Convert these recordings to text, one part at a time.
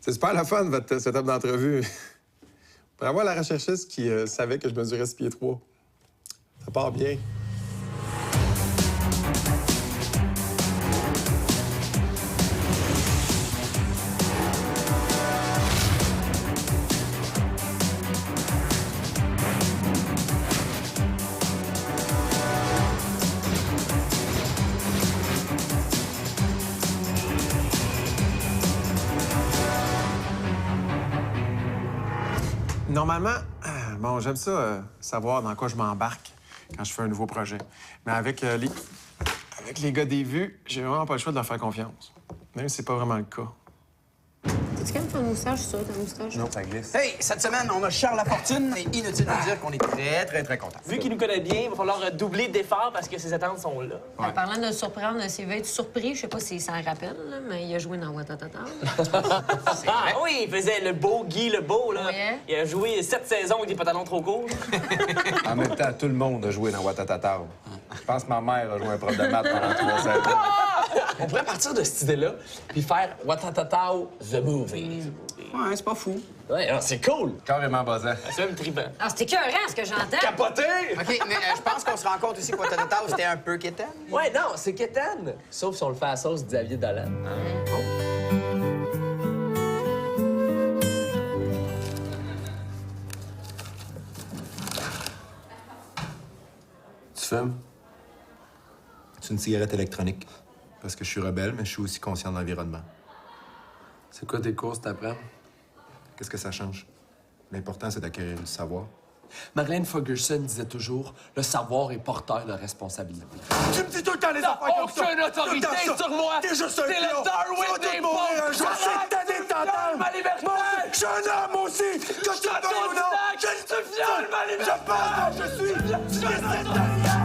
C'est super la fun, votre setup d'entrevue. Pour avoir la recherchiste qui savait que je mesurais 6 pieds 3. Ça part bien. Normalement, bon, j'aime ça, savoir dans quoi je m'embarque quand je fais un nouveau projet. Mais avec les gars des vues, j'ai vraiment pas le choix de leur faire confiance. Même si c'est pas vraiment le cas. T'es-tu quand même ton moustache, ça, ta moustache? Non, ça glisse. Hey, cette semaine, on a Charles Lafortune et inutile de dire qu'on est très contents. Vu qu'il nous connaît bien, il va falloir doubler d'efforts parce que ses attentes sont là. En parlant de le surprendre, s'il va être surpris, je sais pas s'il s'en rappelle, là, mais il a joué dans Watatata. Ah oui, il faisait le beau Guy le beau, là. Ouais. Il a joué 7 saisons avec des pantalons trop courts. En même temps, tout le monde a joué dans Watatata. Je pense que ma mère a joué un prof de maths pendant 3 saisons. On pourrait partir de cette idée-là puis faire Watatatao the Movie. Ouais, c'est pas fou. Ouais, alors, c'est cool. Carrément buzzant. C'est même trippant. Ah, c'était écœurant, ce que j'entends. Capoté! OK, mais je pense qu'on se rend compte aussi que Watatata, c'était un peu quétaine. Ouais, non, c'est Kétan. Sauf si on le fait à la sauce Xavier Dolan. Tu fumes? C'est une cigarette électronique. Parce que je suis rebelle, mais je suis aussi conscient de l'environnement. C'est quoi tes courses t'apprends? Qu'est-ce que ça change? L'important, c'est d'acquérir du savoir. Marlène Ferguson disait toujours « Le savoir est porteur de responsabilité ». Tu me dis tout le temps les affaires comme ça! Aucune autorité Tout le temps ça. sur moi! T'es juste un T'es le pion. Darwin Tu vas des tous mourir un pauvres. jour. Je sais que t'as des tendances! ma liberté. Moi aussi, je suis un homme aussi! Que tu le veuilles ou non! Tu violes ma liberté. Je pense que je suis végétarien!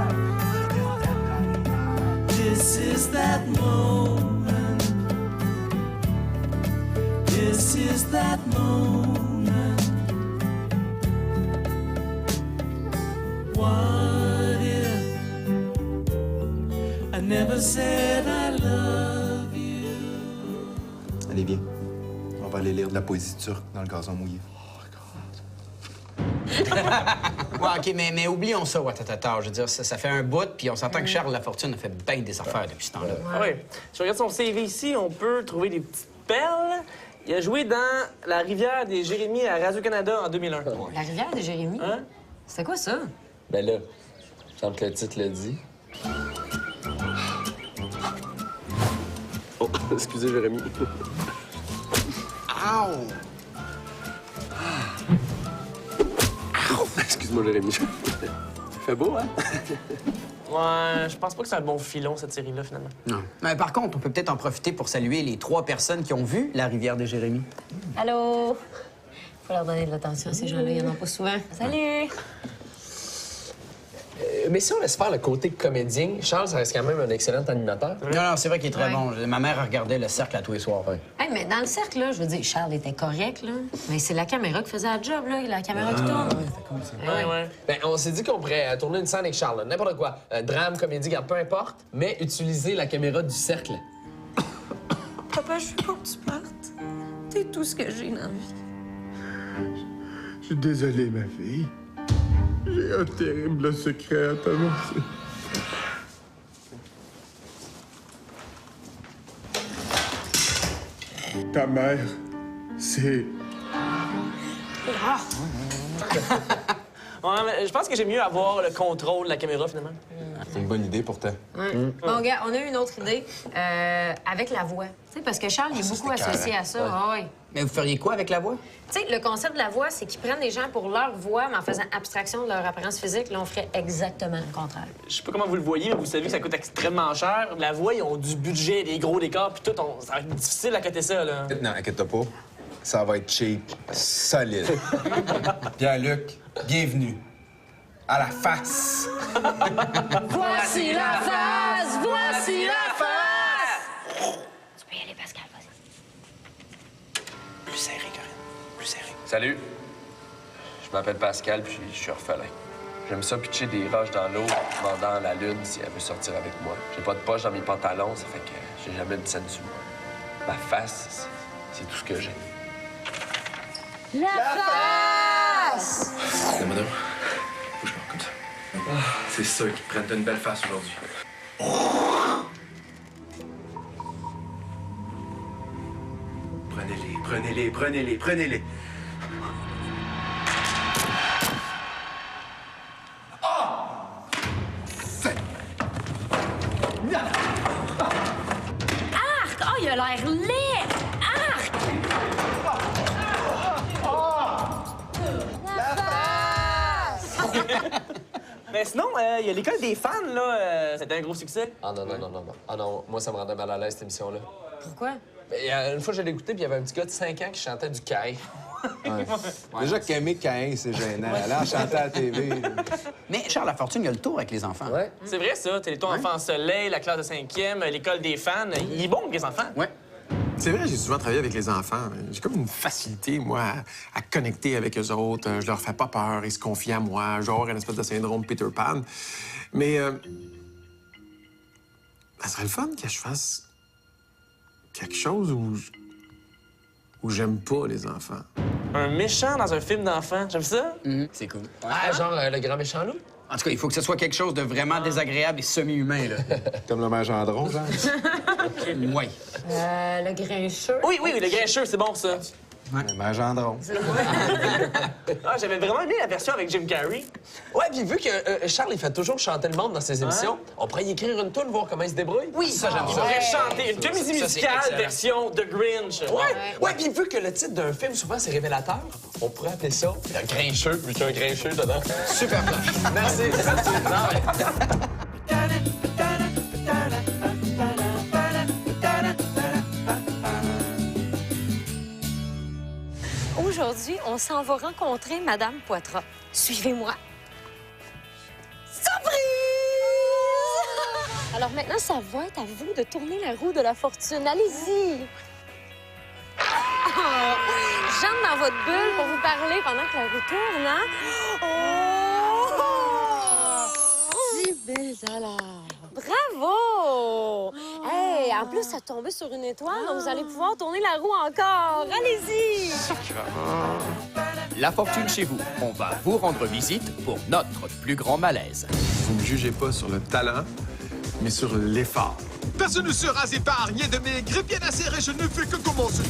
This is that moment. This is that moment. What if I never said I love you? Allez, viens. On va aller lire de la poésie turque dans le gazon mouillé. Ouais, OK, mais oublions ça, Watatata. Je veux dire, ça fait un bout, puis on s'entend que Charles Lafortune a fait bien des affaires depuis ce temps-là. Ah oui. Si on regarde son CV ici, on peut trouver des petites perles. Il a joué dans La rivière des Jérémies à Radio-Canada en 2001. La rivière de Jérémy? Hein? C'était quoi ça? Ben là, je sens que le titre le dit. Oh, excusez, Jérémy. Ow! Excuse-moi, Jérémy. Fait beau, hein? Ouais, je pense pas que c'est un bon filon, cette série-là, finalement. Non. Mais par contre, on peut peut-être en profiter pour saluer les 3 personnes qui ont vu La rivière de Jérémy. Allô? Faut leur donner de l'attention à ces gens-là, il y en a pas souvent. Salut! Mais si on laisse faire le côté comédien, Charles, ça reste quand même un excellent animateur. Non, c'est vrai qu'il est très Ouais. bon. Ma mère regardait le cercle à tous les soirs. Hey, mais dans le cercle, là, je veux dire, Charles était correct, là. Mais c'est la caméra qui faisait la job, là. La caméra qui tourne. Ouais. Ben, on s'est dit qu'on pourrait tourner une scène avec Charles, là. N'importe quoi. Drame, comédie, peu importe, mais utiliser la caméra du cercle. Papa, je veux pas que tu partes. T'es tout ce que j'ai dans la vie. Je suis désolé, ma fille. J'ai un terrible secret à t'annoncer. Ta mère, c'est... Ouais, mais je pense que j'ai mieux avoir le contrôle de la caméra, finalement. C'est une bonne idée pourtant. Bon, gars, on a eu une autre idée avec la voix. Tu sais, parce que Charles, il est beaucoup associé à ça. Ah ouais. Mais vous feriez quoi avec la voix? Tu sais, le concept de la voix, c'est qu'ils prennent des gens pour leur voix, mais en faisant abstraction de leur apparence physique. Là, on ferait exactement le contraire. Je sais pas comment vous le voyez, mais vous savez que ça coûte extrêmement cher. La voix, ils ont du budget, des gros décors, puis tout. Ça va être difficile à côté ça, là. Non, inquiète-toi pas. Ça va être cheap, solide. Pierre-Luc, bienvenue. À la face! Voici la face! Voici la face! Tu peux y aller, Pascal, vas-y. Plus serré, Corinne. Plus serré. Salut. Je m'appelle Pascal, puis je suis orphelin. J'aime ça pitcher des roches dans l'eau, demandant à la lune si elle veut sortir avec moi. J'ai pas de poche dans mes pantalons, ça fait que j'ai jamais de scène sur moi. Ma face, c'est tout ce que j'ai. La face! La madame, bouge-moi comme ça. C'est sûr qu'ils prennent une belle face aujourd'hui. Prenez-les, prenez-les, prenez-les, prenez-les. Arc! Oh, il a l'air laid! Arc! La face! Mais sinon, il y a l'école des fans, là. C'était un gros succès. Ah non, non, non, non, non. Ah non, moi, ça me rendait mal à l'aise, cette émission-là. Pourquoi? Mais, une fois, je l'ai écouté, puis il y avait un petit gars de 5 ans qui chantait du caille. Déjà qu'aimer Caïn, c'est gênant. Là, chanter à la TV. Mais Charles Lafortune, il y a le tour avec les enfants. Ouais. C'est vrai, ça. Téléthon Enfants Soleil, la classe de 5e, l'école des fans. Il est bon avec les enfants. Ouais. C'est vrai, j'ai souvent travaillé avec les enfants. J'ai comme une facilité, moi, à connecter avec eux autres. Je leur fais pas peur, ils se confient à moi. Genre une espèce de syndrome Peter Pan. Mais ça serait le fun que je fasse quelque chose où j'aime pas les enfants. Un méchant dans un film d'enfants. J'aime ça. C'est cool. Ah, genre le grand méchant loup? En tout cas, il faut que ce soit quelque chose de vraiment désagréable et semi-humain, là. Comme le mère Gendron, genre. Oui. Le grincheux. Oui, oui, le grincheux, c'est bon, ça. Le mère Gendron. Ah, j'avais vraiment aimé la version avec Jim Carrey. Ouais, puis vu que Charles, il fait toujours chanter le monde dans ses émissions, on pourrait y écrire une toune, voir comment il se débrouille. Oui, ça, j'aime il ça. pourrait chanter une comédie Ça, c'est musicale excellent. version The Grinch. Ouais, puis vu que le titre d'un film, souvent, c'est révélateur, on pourrait appeler ça le grincheux, vu qu'il y a un grincheux dedans. Super plan. Merci, merci. Non, ouais. Aujourd'hui, on s'en va rencontrer Madame Poitras. Suivez-moi. Surprise! Alors maintenant, ça va être à vous de tourner la roue de la fortune. Allez-y! Ah! J'entre dans votre bulle pour vous parler pendant que la roue tourne, hein? Oh! 10 000 $. Bravo! Hey, en plus, ça tombait sur une étoile, donc vous allez pouvoir tourner la roue encore. Allez-y! La fortune chez vous. On va vous rendre visite pour notre plus grand malaise. Vous me jugez pas sur le talent, mais sur l'effort. Personne ne sera épargné de mes griffes bien acérées, je ne fais que commencer.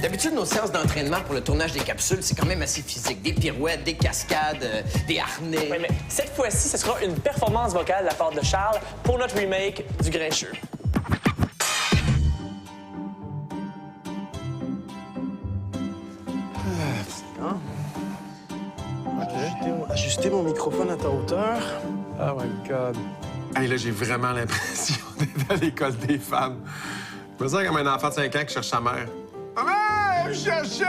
D'habitude, nos séances d'entraînement pour le tournage des capsules, c'est quand même assez physique. Des pirouettes, des cascades, des harnais. Oui, mais cette fois-ci, ce sera une performance vocale de la part de Charles pour notre remake du Grincheux. Ajuster mon microphone à ta hauteur. Oh my God. Hey, là, j'ai vraiment l'impression d'être à l'école des femmes. Je me sens comme un enfant de 5 ans qui cherche sa mère. Maman, cherchez!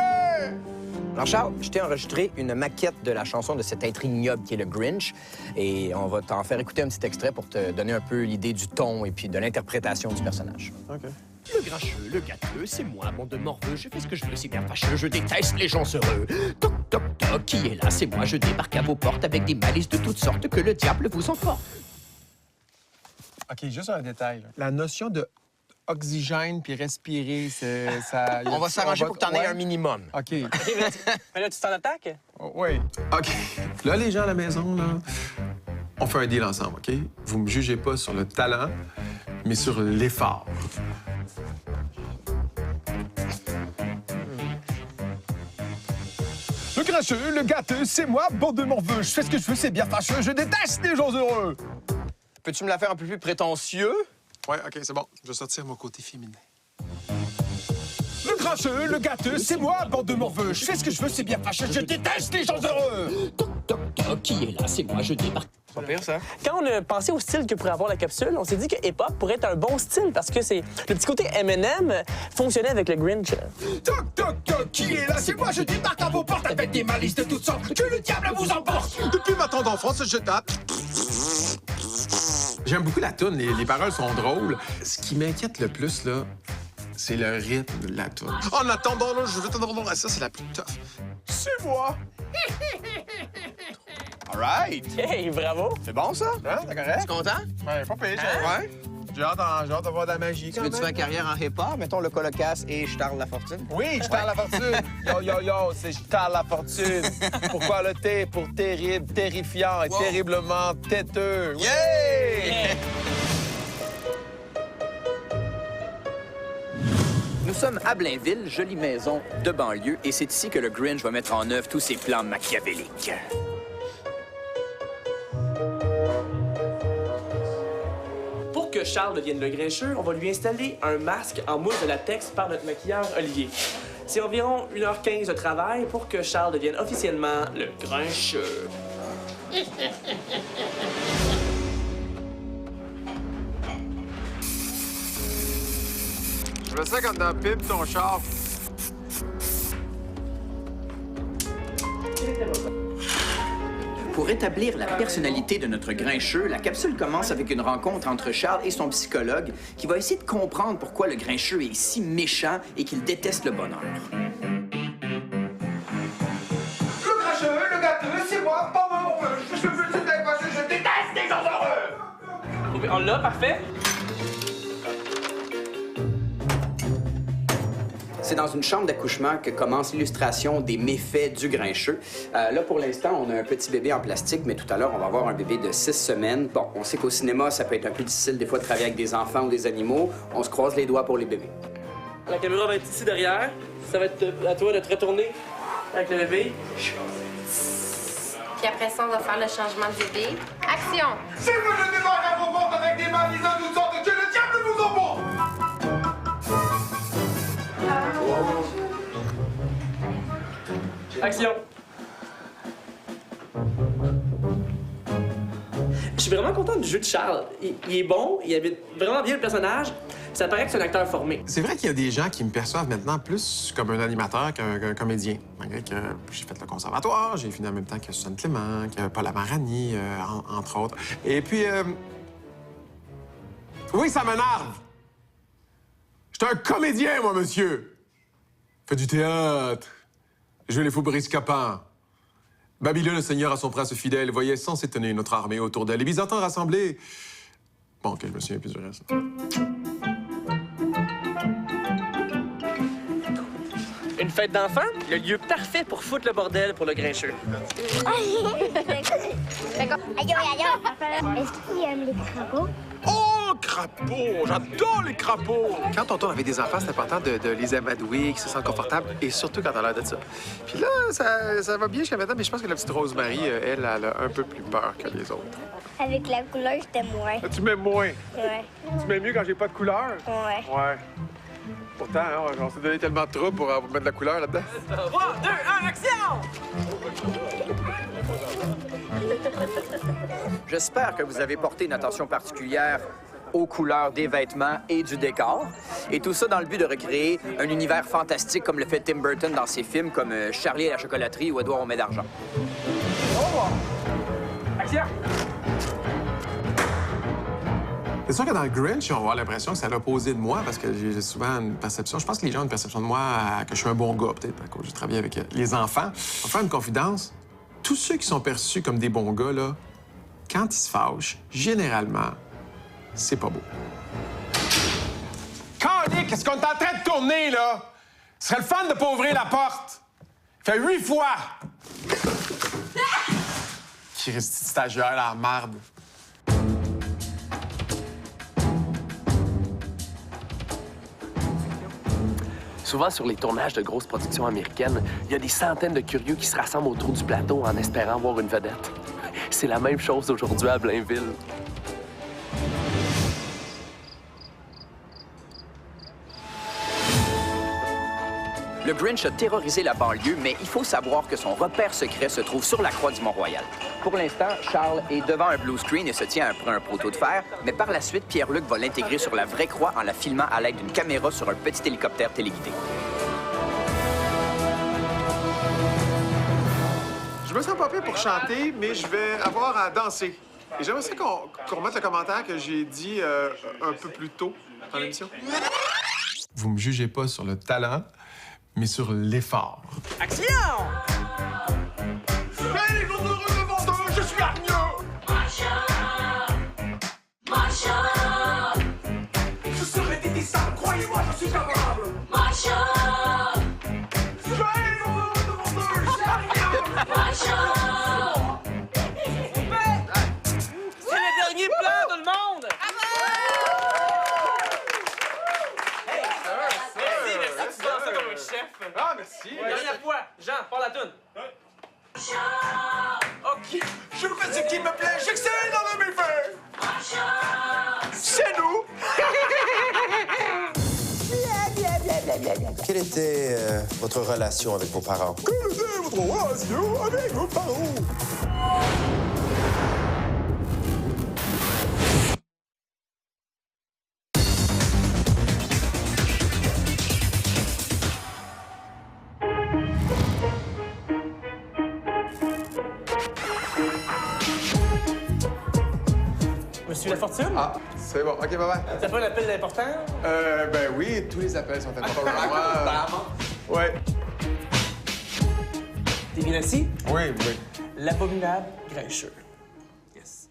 Alors, Charles, je t'ai enregistré une maquette de la chanson de cet être ignoble qui est le Grinch. Et on va t'en faire écouter un petit extrait pour te donner un peu l'idée du ton et puis de l'interprétation du personnage. OK. Le grincheux, le gâteux, c'est moi, mon de morveux. Je fais ce que je veux, c'est bien fâcheux. Je déteste les gens heureux. Toc, toc, toc, qui est là? C'est moi. Je débarque à vos portes avec des malices de toutes sortes. Que le diable vous emporte. OK, juste un détail. Là. La notion de oxygène puis respirer, c'est ça. On va s'arranger pour que t'en aies un minimum. OK. Mais là, tu t'en attaques? Oui. OK. Là, les gens à la maison, là, on fait un deal ensemble, OK? Vous me jugez pas sur le talent, mais sur l'effort. Le grincheux, le gâteux, c'est moi, bande de morveux. Je fais ce que je veux, c'est bien fâcheux. Je déteste les gens heureux. Peux-tu me la faire un peu plus prétentieux? Ouais, OK, c'est bon. Je vais sortir mon côté féminin. Le grincheux, le gâteux, c'est moi, bande de morveux. Je fais ce que je veux, c'est bien fâcheux. Je déteste les gens heureux. Toc, toc, toc, qui est là? C'est moi. Je débarque. C'est pas pire, ça. Quand on a pensé au style que pourrait avoir la capsule, on s'est dit que hip-hop pourrait être un bon style parce que c'est le petit côté M&M fonctionnait avec le Grinch. Toc, toc, toc, qui est là? C'est moi, je débarque à vos portes avec des malices de toutes sortes. Que le diable vous emporte. Depuis ma tendre enfance, je tape. J'aime beaucoup la toune. Les paroles sont drôles. Ce qui m'inquiète le plus, là, c'est le rythme de la toune. En attendant, là, je veux t'entendre. Ça, c'est la plus tough. C'est moi! All right! Hey, bravo! C'est bon, ça? Hein, t'es correct? Tu content? Ouais, pas pire, ouais. J'ai hâte de voir de la magie, Tu quand veux-tu même. faire carrière en hip-hop? Mettons le Colocasse et Charles Lafortune. Oui, je parle la fortune. Yo, c'est je parle la fortune. Pourquoi le T? Pour terrible, terrifiant et terriblement têteux. Yeah! Nous sommes à Blainville, jolie maison de banlieue, et c'est ici que le Grinch va mettre en œuvre tous ses plans machiavéliques. Pour que Charles devienne le grincheux, on va lui installer un masque en mousse de latex par notre maquilleur Olivier. C'est environ 1h15 de travail pour que Charles devienne officiellement le grincheux. Je me sens comme dans Pip, ton char. Pour établir la personnalité de notre grincheux, la capsule commence avec une rencontre entre Charles et son psychologue qui va essayer de comprendre pourquoi le grincheux est si méchant et qu'il déteste le bonheur. Le grincheux, le gâteux, c'est moi, pas moi. Je veux te dire parce que je déteste les gens heureux. On l'a, parfait. C'est dans une chambre d'accouchement que commence l'illustration des méfaits du grincheux. Là, pour l'instant, on a un petit bébé en plastique, mais tout à l'heure, on va avoir un bébé de 6 semaines. Bon, on sait qu'au cinéma, ça peut être un peu difficile des fois de travailler avec des enfants ou des animaux. On se croise les doigts pour les bébés. La caméra va être ici derrière. Ça va être à toi de te retourner avec le bébé. Puis après ça, on va faire le changement de bébé. Action! Si vous ne démarrez à vos portes avec des balises de toutes sortes, que le diable vous emporte! Action! Je suis vraiment content du jeu de Charles. Il est bon, il habite vraiment bien le personnage. Ça paraît que c'est un acteur formé. C'est vrai qu'il y a des gens qui me perçoivent maintenant plus comme un animateur qu'un comédien. Malgré que j'ai fait le conservatoire, j'ai fini en même temps que Suzanne Clément, que Paul Amarani, entre autres. Et puis, oui, ça m'énerve. J'étais un comédien, moi, monsieur. Je fais du théâtre. Je joue les fous briscapants. Babylone, le Seigneur à son prince fidèle, voyait sans s'étonner notre armée autour d'elle. Les Byzantins rassemblés. Bon, OK, je me souviens plus du reste. Une fête d'enfants, le lieu parfait pour foutre le bordel pour le grincheux. D'accord. Aïe, aïe, aïe. Est-ce qu'il aime les crapauds? Oh, crapauds! J'adore les crapauds! Quand on tourne avec des enfants, c'est important de les amadouer, qu'ils se sentent confortables, et surtout quand on a l'air de ça. Puis là, ça va bien jusqu'à maintenant, mais je pense que la petite Rosemary, elle a un peu plus peur que les autres. Avec la couleur, je t'aime moins. Tu m'aimes moins? Ouais. Tu m'aimes mieux quand j'ai pas de couleur? Ouais. Ouais. Pourtant, hein, on s'est donné tellement de troubles pour mettre de la couleur là-dedans. 3, 2, 1, action! J'espère que vous avez porté une attention particulière aux couleurs des vêtements et du décor. Et tout ça dans le but de recréer un univers fantastique comme le fait Tim Burton dans ses films comme Charlie et la chocolaterie ou Édouard au met d'argent. Action! C'est sûr que dans le Grinch, on va avoir l'impression que c'est à l'opposé de moi, parce que j'ai souvent une perception. Je pense que les gens ont une perception de moi que je suis un bon gars, peut-être, parce que j'ai travaillé avec les enfants. On va faire une confidence. Tous ceux qui sont perçus comme des bons gars, là, quand ils se fâchent, généralement, c'est pas beau. Calique, qu'est-ce qu'on est en train de tourner, là? Ce serait le fun de pas ouvrir la porte. Fait 8 fois! Qui reste stagiaire, la marde. Souvent, sur les tournages de grosses productions américaines, il y a des centaines de curieux qui se rassemblent autour du plateau en espérant voir une vedette. C'est la même chose aujourd'hui à Blainville. Le Grinch a terrorisé la banlieue, mais il faut savoir que son repère secret se trouve sur la croix du Mont-Royal. Pour l'instant, Charles est devant un blue screen et se tient après un poteau de fer, mais par la suite, Pierre-Luc va l'intégrer sur la vraie croix en la filmant à l'aide d'une caméra sur un petit hélicoptère téléguidé. Je me sens pas prêt pour chanter, mais je vais avoir à danser. Et j'aimerais ça qu'on remette le commentaire que j'ai dit un peu plus tôt dans l'émission. Vous me jugez pas sur le talent, mais sur l'effort. Action! Hey, les heureux de vendeur, je suis hargneux! Macha! Je serai détestable, croyez-moi, je suis capable! Macha! Hey, les heureux de vendeur, je suis hargneux! Macha! C'est le dernier plan, tout le monde! Hey, merci, tu sens ça comme un chef. Ah, merci! Dernière fois, Jean, parle la toune. OK. Je fais ce qui me plaît, j'excelle dans le méfait! C'est nous! Quelle était votre relation avec vos parents? Quelle était votre relation avec vos parents? Monsieur Lafortune? Ah, c'est bon. OK, bye-bye. T'as pas un appel important? Ben oui, tous les appels sont importants pour moi. Ouais. T'es bien assis? Oui, oui. L'abominable grincheux. Yes.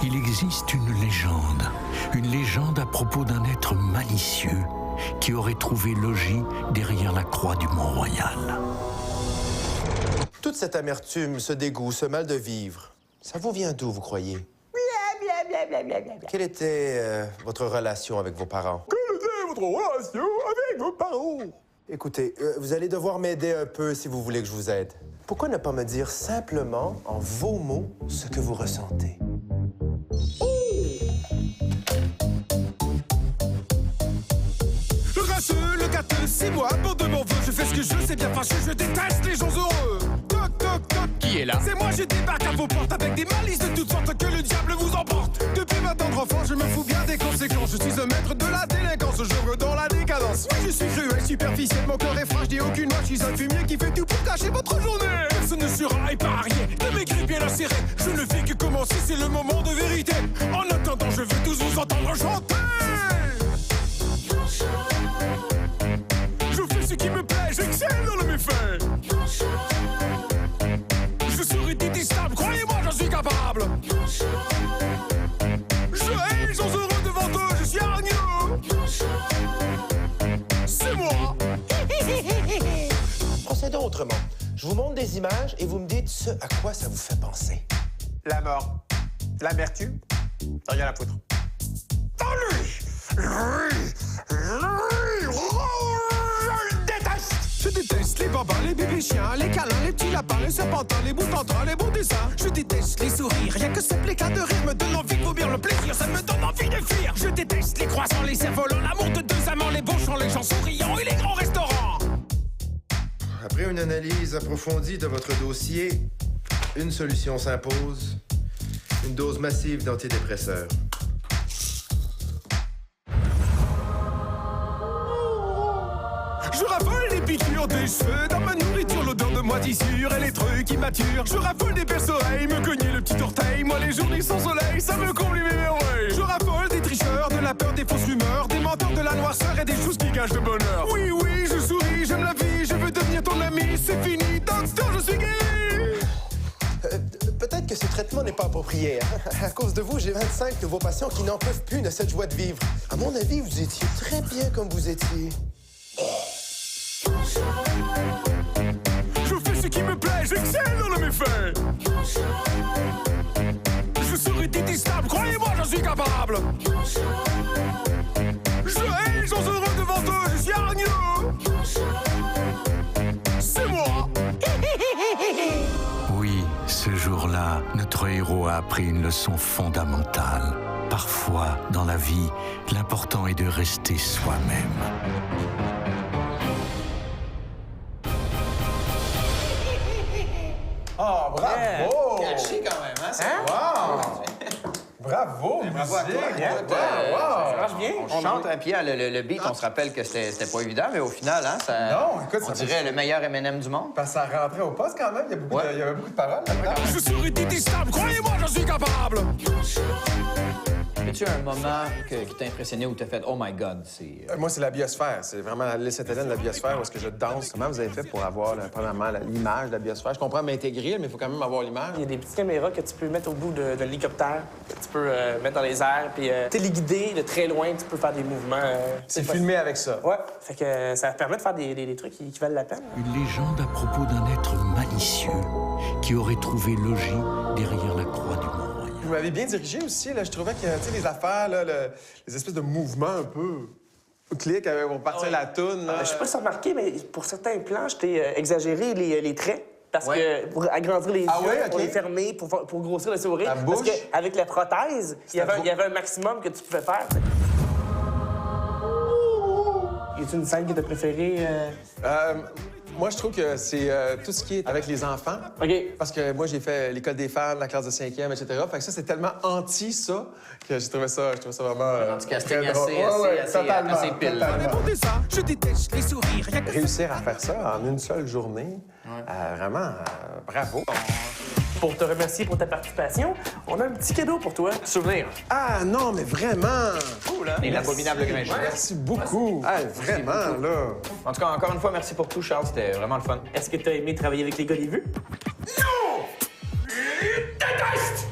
Il existe une légende à propos d'un être malicieux qui aurait trouvé logis derrière la croix du Mont-Royal. Toute cette amertume, ce dégoût, ce mal de vivre, ça vous vient d'où, vous croyez? Quelle était votre relation avec vos parents? Quelle était votre relation avec vos parents? Écoutez, vous allez devoir m'aider un peu si vous voulez que je vous aide. Pourquoi ne pas me dire simplement, en vos mots, ce que vous ressentez? Le grincheux, le gâteux, c'est moi, pour de mon vœu. Je fais ce que je veux, c'est bien fâché, je déteste les gens heureux. Toc, toc, toc. Qui est là? C'est moi, je débarque à vos portes avec des malices de toutes sortes, que le diable vous emporte. Depuis ma tendre enfance, je me fous bien des conséquences. Je suis un maître de la délinquance, je dans la décadence. Oui, je suis cruel, superficiel, mon cœur est franc, je dis aucune loi. Je suis un fumier qui fait tout pour cacher votre journée. Personne ne sera épargné de mes grippes bien lacérées. Je ne fais que commencer, c'est le moment de vérité. En attendant, je veux tous vous entendre chanter. Je fais ce qui me plaît, j'excelle dans le méfait. Je serai détestable, croyez-moi, j'en suis capable. Je hais les gens heureux devant eux, je suis hargneux. C'est moi. Procédons autrement. Je vous montre des images et vous me dites ce à quoi ça vous fait penser. La mort. L'amertume. Rien à foutre. Je déteste les babas, les bébés chiens, les câlins, les petits lapins, les serpentins, les bouts d'entrain, les bons dessins. Je déteste les sourires, rien que cette éclat de rire me donne envie de vomir. Le plaisir, ça me donne envie de fuir. Je déteste les croissants, les cerfs-volants, l'amour de deux amants, les beaux chants, les gens souriants et les grands restaurants. Après une analyse approfondie de votre dossier, une solution s'impose. Une dose massive d'antidépresseurs. Je raffole des piqûres des cheveux, dans ma nourriture l'odeur de moisissure et les trucs immatures. Je raffole des perce-oreilles, me cogner le petit orteil. Moi les journées sans soleil, ça me comble mes merveilles. Je raffole des tricheurs, de la peur, des fausses rumeurs, des menteurs, de la noirceur et des choses qui gâchent le bonheur. Oui, oui, je souris, j'aime la vie, je veux devenir ton ami, c'est fini, docteur, je suis guéri. Peut-être que ce traitement n'est pas approprié. Hein? À cause de vous, j'ai 25 nouveaux patients qui n'en peuvent plus de cette joie de vivre. À mon avis, vous étiez très bien comme vous étiez. Je fais ce qui me plaît, j'excelle dans le méfait. Je serai détestable, croyez-moi, j'en suis capable. Je hais les gens heureux devant eux, je suis hargneux. C'est moi. Oui, ce jour-là, notre héros a appris une leçon fondamentale. Parfois, dans la vie, l'important est de rester soi-même. Oh, bravo! Caché quand même, hein? Wow! Bravo, bravo à toi. Wow! Ça marche bien. bien. On chante, hein, puis le beat, on se rappelle que c'était pas évident, mais au final, hein, ça... Non, écoute, on dirait le meilleur M&M du monde. Parce que ça rentrait au poste quand même. Il y avait beaucoup de paroles là-dedans. Je serai détestable, croyez-moi, j'en suis capable. As-tu un moment qui t'a impressionné où t'as fait « Oh my God », c'est... Moi, c'est la biosphère. C'est vraiment l'île Sainte-Hélène, la biosphère, où est-ce que je danse. Comment vous avez fait pour avoir, premièrement, l'image de la biosphère? Je comprends m'intégrer, mais il faut quand même avoir l'image. Il y a des petites caméras que tu peux mettre au bout de l'hélicoptère, que tu peux mettre dans les airs, puis téléguider de très loin, tu peux faire des mouvements. C'est filmé avec ça. Ouais, fait que ça permet de faire des trucs qui valent la peine. Une légende à propos d'un être malicieux qui aurait trouvé logis derrière la croix du Mont-Royal. Vous m'avez bien dirigé aussi, là. Je trouvais que, tu sais, les affaires, là, les espèces de mouvements un peu... Clic, on partir la toune, là. Je sais pas si t'as remarqué, mais pour certains plans, je t'ai exagéré les traits. Parce que pour agrandir les yeux, pour les fermer, pour grossir le sourire. Parce qu'avec la prothèse, il y avait un maximum que tu pouvais faire. Y a-t-il une scène que t'as préférée? Moi, je trouve que c'est tout ce qui est avec les enfants. OK. Parce que moi, j'ai fait l'école des fans, la classe de 5e, etc. Fait que ça, c'est tellement anti, ça, que j'ai trouvé ça vraiment... Anti-casting très drôle. assez pile. Je déteste les sourires. Réussir à faire ça en une seule journée, vraiment, bravo. Pour te remercier pour ta participation, on a un petit cadeau pour toi. Souvenir. Ah non, mais vraiment! Cool, hein? Et l'abominable grincheux. Merci beaucoup. Vraiment, là. En tout cas, encore une fois, merci pour tout, Charles. C'était vraiment le fun. Est-ce que t'as aimé travailler avec les gars des vues? Non! Déteste!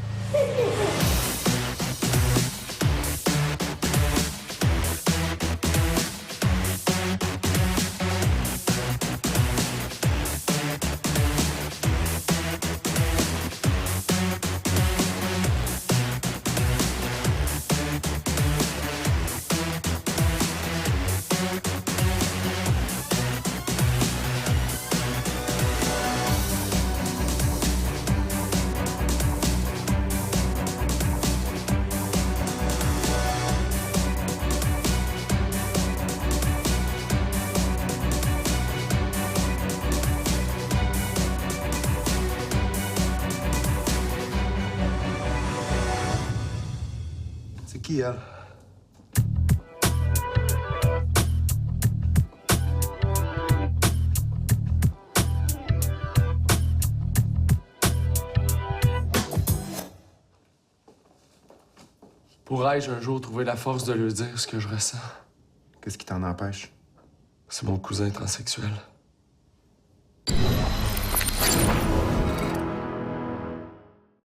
C'est qui, elle? Pourrais-je un jour trouver la force de lui dire ce que je ressens? Qu'est-ce qui t'en empêche? C'est mon cousin transsexuel.